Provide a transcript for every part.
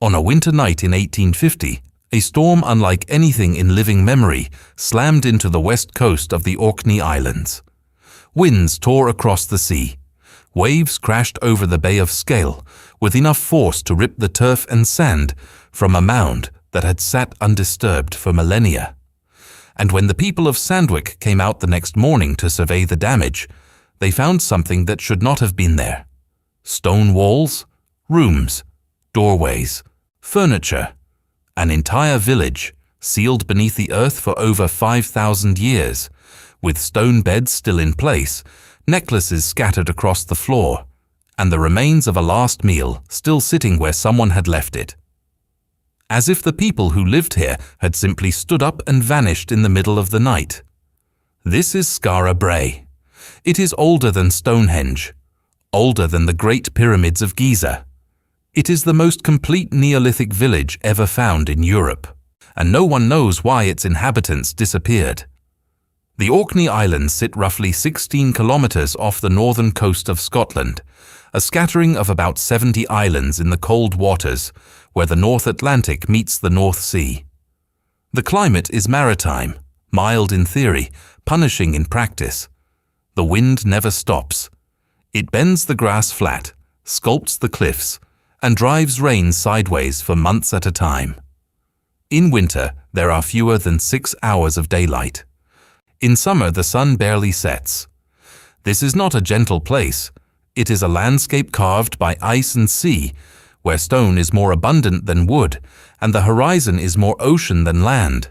On a winter night in 1850, a storm unlike anything in living memory slammed into the west coast of the Orkney Islands. Winds tore across the sea. Waves crashed over the Bay of Skara with enough force to rip the turf and sand from a mound that had sat undisturbed for millennia. And when the people of Sandwich came out the next morning to survey the damage, they found something that should not have been there. Stone walls, rooms, doorways, furniture, an entire village sealed beneath the earth for over 5,000 years, with stone beds still in place, necklaces scattered across the floor, and the remains of a last meal still sitting where someone had left it. As if the people who lived here had simply stood up and vanished in the middle of the night. This is Skara Brae. It is older than Stonehenge, older than the Great Pyramids of Giza. It is the most complete Neolithic village ever found in Europe, and no one knows why its inhabitants disappeared. The Orkney Islands sit roughly 16 kilometers off the northern coast of Scotland, a scattering of about 70 islands in the cold waters where the North Atlantic meets the North Sea. The climate is maritime, mild in theory, punishing in practice. The wind never stops. It bends the grass flat, sculpts the cliffs, and drives rain sideways for months at a time. In winter, there are fewer than 6 hours of daylight. In summer, the sun barely sets. This is not a gentle place. It is a landscape carved by ice and sea, where stone is more abundant than wood, and the horizon is more ocean than land.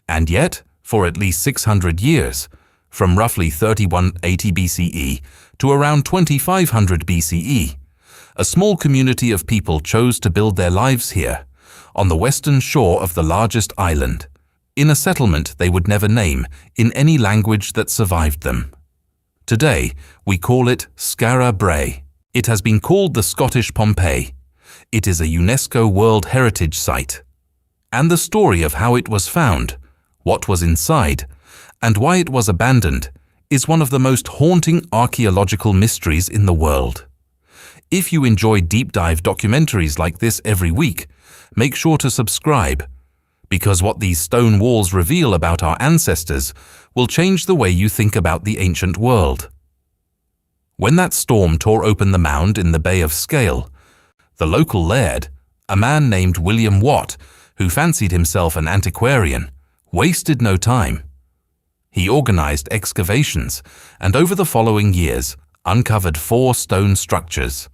And yet, for at least 600 years, from roughly 3180 BCE to around 2500 BCE, a small community of people chose to build their lives here, on the western shore of the largest island, in a settlement they would never name in any language that survived them. Today, we call it Skara Brae. It has been called the Scottish Pompeii. It is a UNESCO World Heritage Site. And the story of how it was found, what was inside, and why it was abandoned is one of the most haunting archaeological mysteries in the world. If you enjoy deep dive documentaries like this every week, make sure to subscribe, because what these stone walls reveal about our ancestors will change the way you think about the ancient world. When that storm tore open the mound in the Bay of Skara, the local laird, a man named William Watt, who fancied himself an antiquarian, wasted no time. He organized excavations and over the following years uncovered 4 stone structures.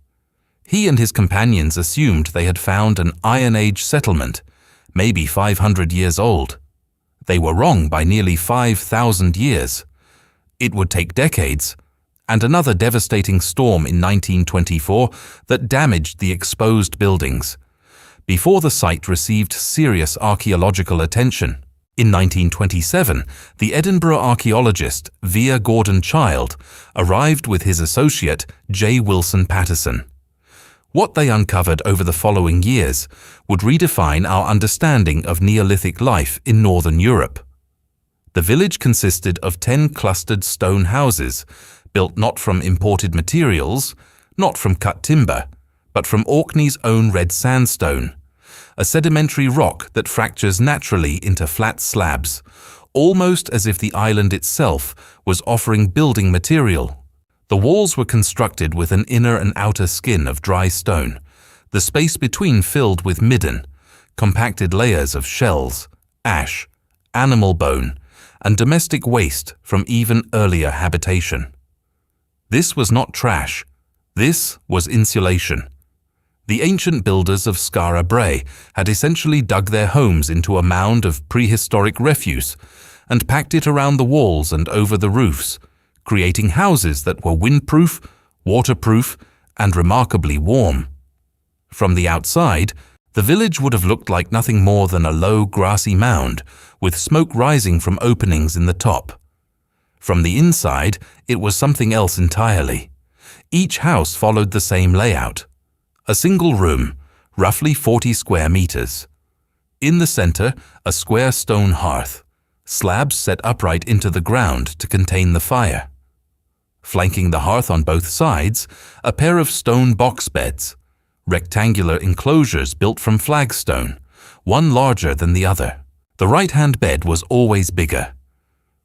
He and his companions assumed they had found an Iron Age settlement, maybe 500 years old. They were wrong by nearly 5,000 years. It would take decades, and another devastating storm in 1924 that damaged the exposed buildings, before the site received serious archaeological attention. In 1927, the Edinburgh archaeologist Vere Gordon-Childe arrived with his associate J. Wilson Patterson. What they uncovered over the following years would redefine our understanding of Neolithic life in Northern Europe. The village consisted of 10 clustered stone houses, built not from imported materials, not from cut timber, but from Orkney's own red sandstone, a sedimentary rock that fractures naturally into flat slabs, almost as if the island itself was offering building material. The walls were constructed with an inner and outer skin of dry stone, the space between filled with midden, compacted layers of shells, ash, animal bone, and domestic waste from even earlier habitation. This was not trash. This was insulation. The ancient builders of Skara Brae had essentially dug their homes into a mound of prehistoric refuse and packed it around the walls and over the roofs, creating houses that were windproof, waterproof, and remarkably warm. From the outside, the village would have looked like nothing more than a low, grassy mound with smoke rising from openings in the top. From the inside, it was something else entirely. Each house followed the same layout. A single room, roughly 40 square meters. In the center, a square stone hearth, slabs set upright into the ground to contain the fire. Flanking the hearth on both sides, a pair of stone box beds, rectangular enclosures built from flagstone, one larger than the other. The right-hand bed was always bigger.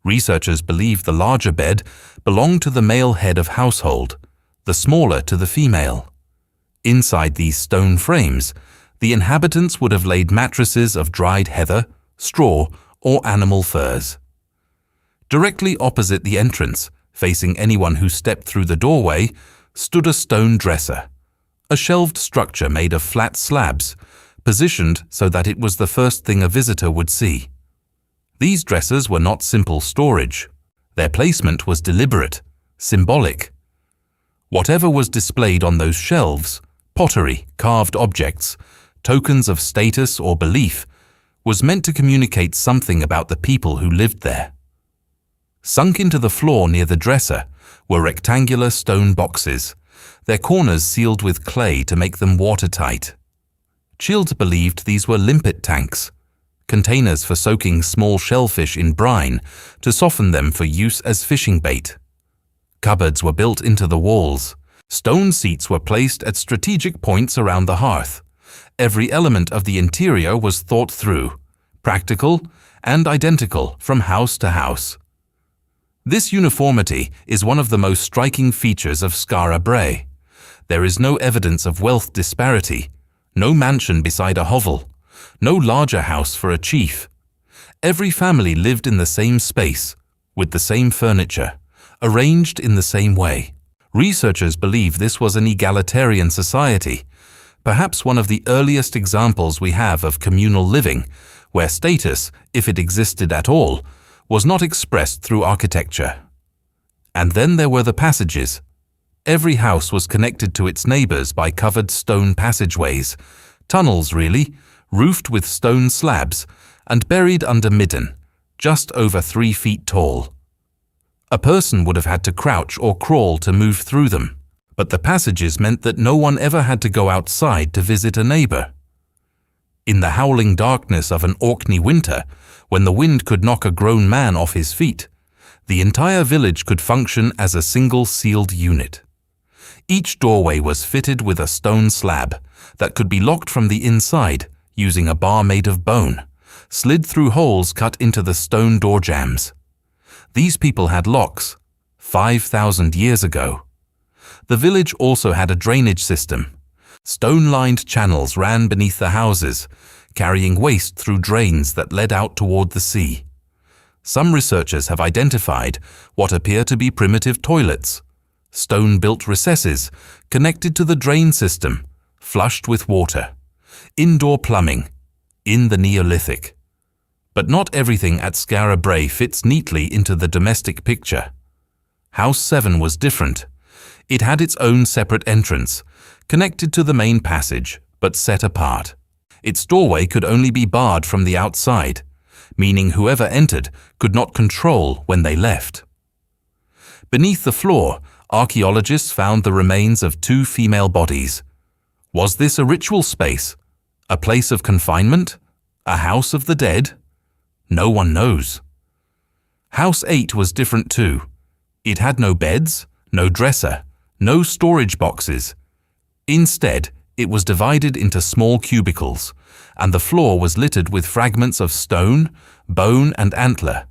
Researchers believe the larger bed belonged to the male head of household, the smaller to the female. Inside these stone frames, the inhabitants would have laid mattresses of dried heather, straw, or animal furs. Directly opposite the entrance, facing anyone who stepped through the doorway, stood a stone dresser, a shelved structure made of flat slabs, positioned so that it was the first thing a visitor would see. These dressers were not simple storage. Their placement was deliberate, symbolic. Whatever was displayed on those shelves, pottery, carved objects, tokens of status or belief, was meant to communicate something about the people who lived there. Sunk into the floor near the dresser were rectangular stone boxes, their corners sealed with clay to make them watertight. Childs believed these were limpet tanks, containers for soaking small shellfish in brine to soften them for use as fishing bait. Cupboards were built into the walls. Stone seats were placed at strategic points around the hearth. Every element of the interior was thought through, practical and identical from house to house. This uniformity is one of the most striking features of Skara Brae. There is no evidence of wealth disparity, no mansion beside a hovel, no larger house for a chief. Every family lived in the same space, with the same furniture, arranged in the same way. Researchers believe this was an egalitarian society, perhaps one of the earliest examples we have of communal living, where status, if it existed at all, was not expressed through architecture. And then there were the passages. Every house was connected to its neighbors by covered stone passageways, tunnels really, roofed with stone slabs and buried under midden, just over 3 feet tall. A person would have had to crouch or crawl to move through them, but the passages meant that no one ever had to go outside to visit a neighbor. In the howling darkness of an Orkney winter, when the wind could knock a grown man off his feet, the entire village could function as a single sealed unit. Each doorway was fitted with a stone slab that could be locked from the inside using a bar made of bone, slid through holes cut into the stone door jambs. These people had locks, 5,000 years ago. The village also had a drainage system. Stone-lined channels ran beneath the houses, carrying waste through drains that led out toward the sea. Some researchers have identified what appear to be primitive toilets, stone-built recesses connected to the drain system, flushed with water, indoor plumbing, in the Neolithic. But not everything at Skara Brae fits neatly into the domestic picture. House 7 was different. It had its own separate entrance, connected to the main passage, but set apart. Its doorway could only be barred from the outside, meaning whoever entered could not control when they left. Beneath the floor, archaeologists found the remains of 2 female bodies. Was this a ritual space? A place of confinement? A house of the dead? No one knows. House 8 was different too. It had no beds, no dresser, no storage boxes. Instead, it was divided into small cubicles, and the floor was littered with fragments of stone, bone, and antler,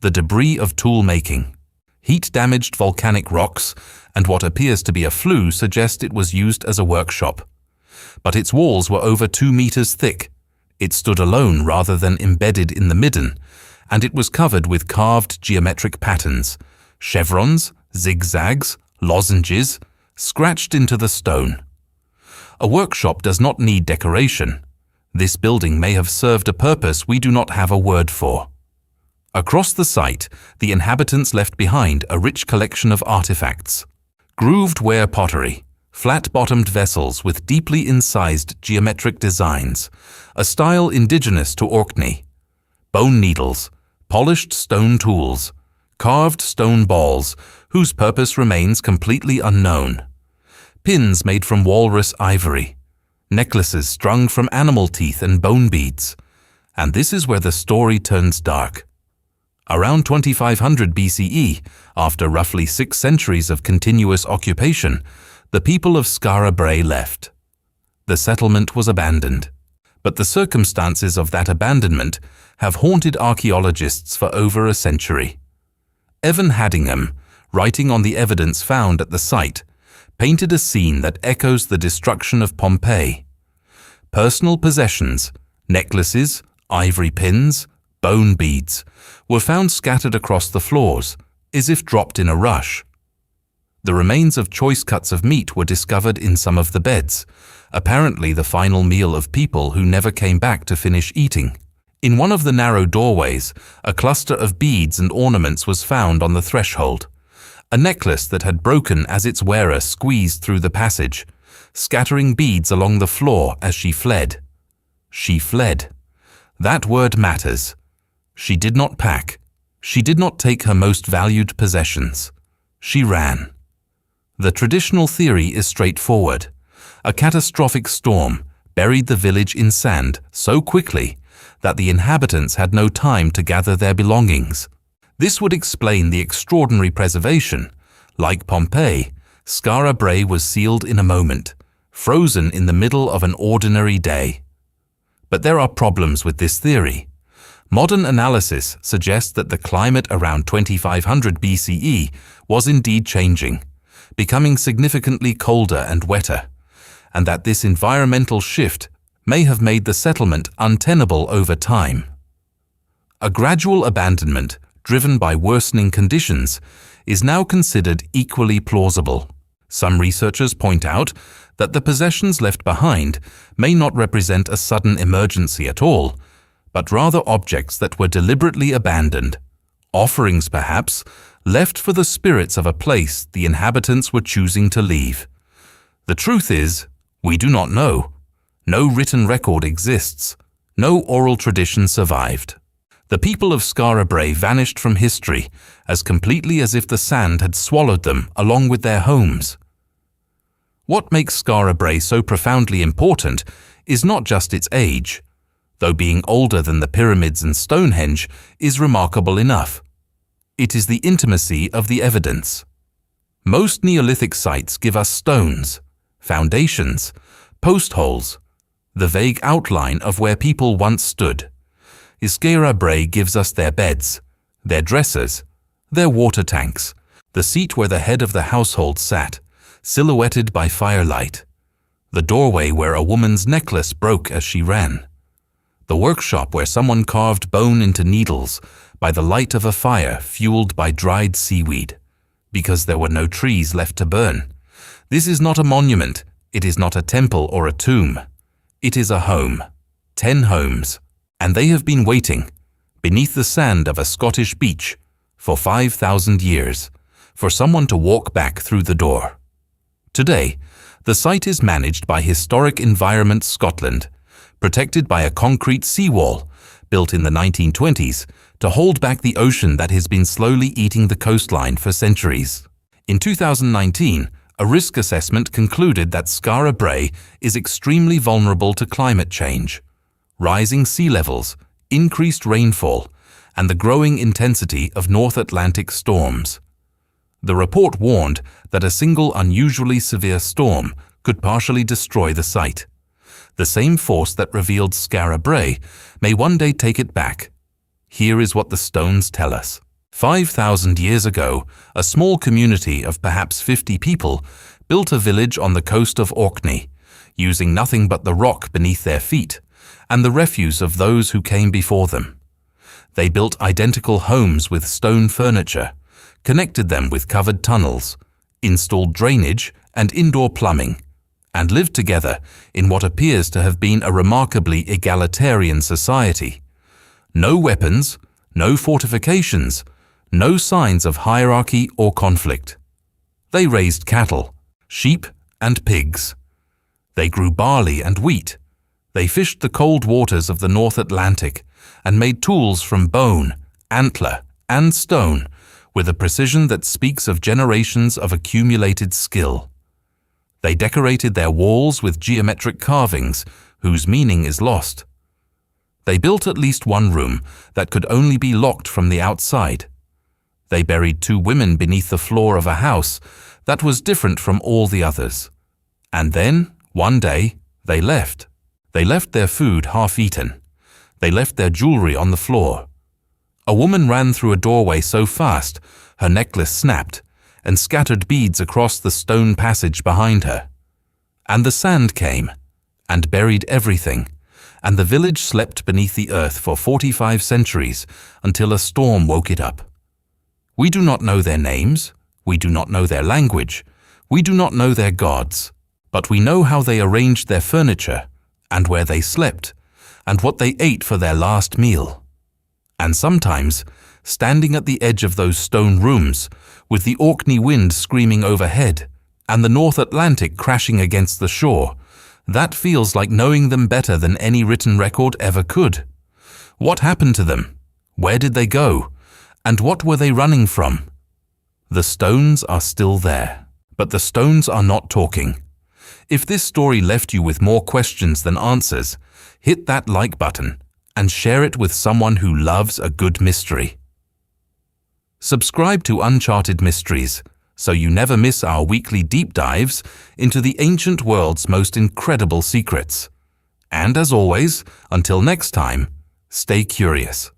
the debris of tool-making. Heat-damaged volcanic rocks and what appears to be a flue suggest it was used as a workshop. But its walls were over 2 meters thick. It stood alone rather than embedded in the midden, and it was covered with carved geometric patterns, chevrons, zigzags, lozenges, scratched into the stone. A workshop does not need decoration. This building may have served a purpose we do not have a word for. Across the site, the inhabitants left behind a rich collection of artifacts. Grooved ware pottery, flat-bottomed vessels with deeply incised geometric designs, a style indigenous to Orkney, bone needles, polished stone tools, carved stone balls whose purpose remains completely unknown, pins made from walrus ivory, necklaces strung from animal teeth and bone beads. And this is where the story turns dark. Around 2500 BCE, after roughly 6 centuries of continuous occupation, the people of Skara Brae left. The settlement was abandoned. But the circumstances of that abandonment have haunted archaeologists for over a century. Evan Haddingham, writing on the evidence found at the site, painted a scene that echoes the destruction of Pompeii. Personal possessions, necklaces, ivory pins, bone beads, were found scattered across the floors, as if dropped in a rush. The remains of choice cuts of meat were discovered in some of the beds, apparently the final meal of people who never came back to finish eating. In one of the narrow doorways, a cluster of beads and ornaments was found on the threshold, a necklace that had broken as its wearer squeezed through the passage, scattering beads along the floor as she fled. She fled. That word matters. She did not pack. She did not take her most valued possessions. She ran. The traditional theory is straightforward. A catastrophic storm buried the village in sand so quickly that the inhabitants had no time to gather their belongings. This would explain the extraordinary preservation. Like Pompeii, Skara Brae was sealed in a moment, frozen in the middle of an ordinary day. But there are problems with this theory. Modern analysis suggests that the climate around 2500 BCE was indeed changing, becoming significantly colder and wetter, and that this environmental shift may have made the settlement untenable over time. A gradual abandonment, driven by worsening conditions, is now considered equally plausible. Some researchers point out that the possessions left behind may not represent a sudden emergency at all, but rather objects that were deliberately abandoned, offerings perhaps, left for the spirits of a place the inhabitants were choosing to leave. The truth is, we do not know. No written record exists. No oral tradition survived. The people of Skara Brae vanished from history as completely as if the sand had swallowed them along with their homes. What makes Skara Brae so profoundly important is not just its age, though being older than the pyramids and Stonehenge is remarkable enough. It is the intimacy of the evidence. Most Neolithic sites give us stones, foundations, post holes, the vague outline of where people once stood. Skara Brae gives us their beds, their dressers, their water tanks, the seat where the head of the household sat, silhouetted by firelight, the doorway where a woman's necklace broke as she ran, the workshop where someone carved bone into needles by the light of a fire fueled by dried seaweed, because there were no trees left to burn. This is not a monument, it is not a temple or a tomb. It is a home, 10 homes, and they have been waiting, beneath the sand of a Scottish beach, for 5,000 years, for someone to walk back through the door. Today, the site is managed by Historic Environment Scotland, protected by a concrete seawall built in the 1920s to hold back the ocean that has been slowly eating the coastline for centuries. In 2019, a risk assessment concluded that Skara Brae is extremely vulnerable to climate change, rising sea levels, increased rainfall, and the growing intensity of North Atlantic storms. The report warned that a single unusually severe storm could partially destroy the site. The same force that revealed Skara Brae may one day take it back. Here is what the stones tell us. 5,000 years ago, a small community of perhaps 50 people built a village on the coast of Orkney, using nothing but the rock beneath their feet and the refuse of those who came before them. They built identical homes with stone furniture, connected them with covered tunnels, installed drainage and indoor plumbing, and lived together in what appears to have been a remarkably egalitarian society. No weapons, no fortifications, no signs of hierarchy or conflict. They raised cattle, sheep and pigs. They grew barley and wheat. They fished the cold waters of the North Atlantic and made tools from bone, antler, and stone with a precision that speaks of generations of accumulated skill. They decorated their walls with geometric carvings whose meaning is lost. They built at least one room that could only be locked from the outside. They buried 2 women beneath the floor of a house that was different from all the others. And then, one day, They left. They left their food half-eaten. They left their jewelry on the floor. A woman ran through a doorway so fast, her necklace snapped, and scattered beads across the stone passage behind her. And the sand came, and buried everything, and the village slept beneath the earth for 45 centuries until a storm woke it up. We do not know their names, we do not know their language, we do not know their gods, but we know how they arranged their furniture, and where they slept, and what they ate for their last meal. And sometimes, standing at the edge of those stone rooms, with the Orkney wind screaming overhead, and the North Atlantic crashing against the shore, that feels like knowing them better than any written record ever could. What happened to them? Where did they go? And what were they running from? The stones are still there, but the stones are not talking. If this story left you with more questions than answers, hit that like button and share it with someone who loves a good mystery. Subscribe to Uncharted Mysteries so you never miss our weekly deep dives into the ancient world's most incredible secrets. And as always, until next time, stay curious.